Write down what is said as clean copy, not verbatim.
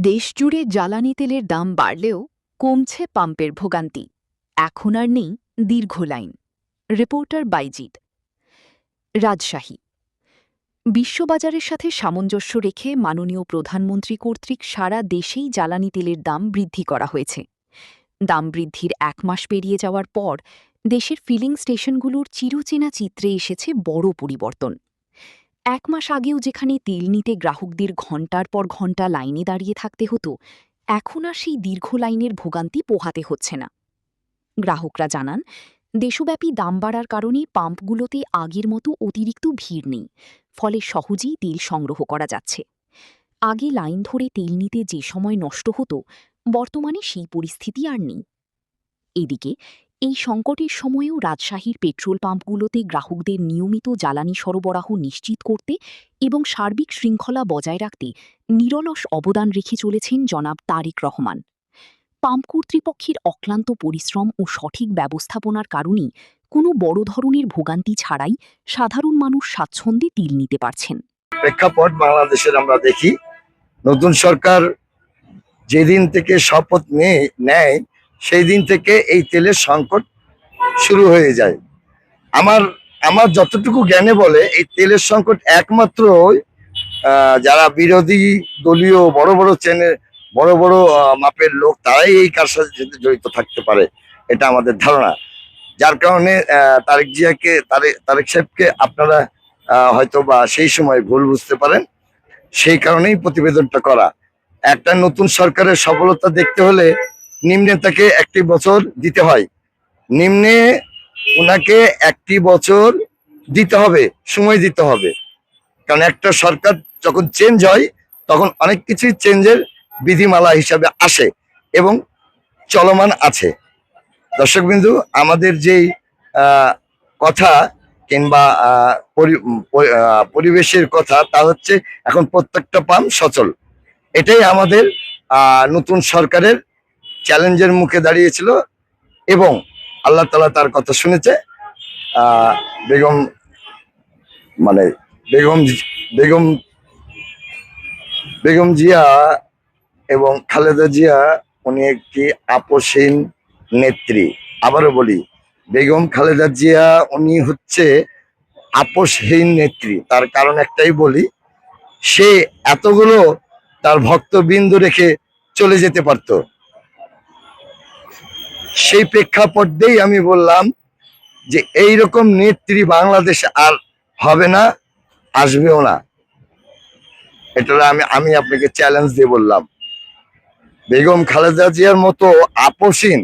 দেশজুড়ে জ্বালানি তেলের দাম বাড়লেও কমছে পাম্পের ভোগান্তি। এখন আর নেই দীর্ঘ লাইন। রিপোর্টার বাইজিদ। রাজশাহী। বিশ্ববাজারের সাথে সামঞ্জস্য রেখে মাননীয় প্রধানমন্ত্রী কর্তৃক সারা দেশেই জ্বালানি তেলের দাম বৃদ্ধি করা হয়েছে। দাম বৃদ্ধির ১ মাস পেরিয়ে যাওয়ার পর দেশের ফিলিং স্টেশনগুলোর চিরচেনা চিত্রে এসেছে বড় পরিবর্তন। ১ মাস আগেও যেখানে তেল নিতে গ্রাহকদের ঘণ্টার পর ঘণ্টা লাইনে দাঁড়িয়ে থাকতে হতো, এখন আর সেই দীর্ঘ লাইনের ভোগান্তি পোহাতে হচ্ছে না। গ্রাহকরা জানান, দেশব্যাপী দাম বাড়ার কারণে পাম্পগুলোতে আগের মতো অতিরিক্ত ভিড় নেই, ফলে সহজেই তেল সংগ্রহ করা যাচ্ছে। আগে লাইন ধরে তেল নিতে যে সময় নষ্ট হতো, বর্তমানে সেই পরিস্থিতি আর নেই। এদিকে এই সংকটের সময়েও রাজশাহীর পেট্রোল পাম্পগুলোতে গ্রাহকদের নিয়মিত জ্বালানি সরবরাহ নিশ্চিত করতে এবং সার্বিক শৃঙ্খলা বজায় রাখতে নিরলস অবদান রেখে চলেছেন জনাব তারেক রহমান। পাম্প কর্তৃপক্ষের অক্লান্ত পরিশ্রম ও সঠিক ব্যবস্থাপনার কারণেই কোনো বড় ধরনের ভোগান্তি ছাড়াই সাধারণ মানুষ স্বাচ্ছন্দ্যে তেল নিতে পারছেন। প্রেক্ষাপট বাংলাদেশের আমরা দেখি, নতুন সরকার যেদিন থেকে শপথ নেয় সেই দিন থেকে এই তেলের সংকট শুরু হয়ে যায়। আমার আমার যতটুকু জ্ঞানে বলে, এই তেলের সংকট একমাত্র যারা বিরোধী দলীয় বড় বড় চ্যানেল, বড় বড় মাপের লোক, তারাই এই কাজের সাথে জড়িত থাকতে পারে, এটা আমাদের ধারণা। যার কারণে তারেক সাহেবকে আপনারা হয়তো বা সেই সময় ভুল বুঝতে পারেন। সেই কারণেই প্রতিবেদনটা করা। একটা নতুন সরকারের সফলতা দেখতে হলে নিম্নে তাকে 1 বছর দিতে হয়, নিম্নে ওনাকে 1 বছর দিতে হবে, সময় দিতে হবে। কারণ একটা সরকার যখন চেঞ্জ হয়, তখন অনেক কিছুই চেঞ্জের বিধিমালা হিসাবে আসে এবং চলমান আছে। দর্শকবিন্দু, আমাদের যেই কথা কিংবা পরিবেশের কথা, তা হচ্ছে এখন প্রত্যেকটা পাম্প সচল। এটাই আমাদের নতুন সরকারের চ্যালেঞ্জের মুখে দাঁড়িয়েছিল এবং আল্লাহ তাআলা তার কথা শুনেছে। বেগম মানে বেগম বেগম বেগম জিয়া এবং খালেদা জিয়া, উনি একটি আপোষহীন নেত্রী। আবারও বলি, বেগম খালেদা জিয়া উনি হচ্ছে আপোষহীন নেত্রী। তার কারণ একটাই বলি, সে এতগুলো তার ভক্তবৃন্দ রেখে চলে যেতে পারত। সেই প্রেক্ষাপট দিয়েই আমি বললাম যে এইরকম নেত্রী বাংলাদেশে আর হবে না, আসবেও না। এটা আমি আপনাকে চ্যালেঞ্জ দিয়ে বললাম। বেগম খালেদা জিয়ার মতো আপোষহীন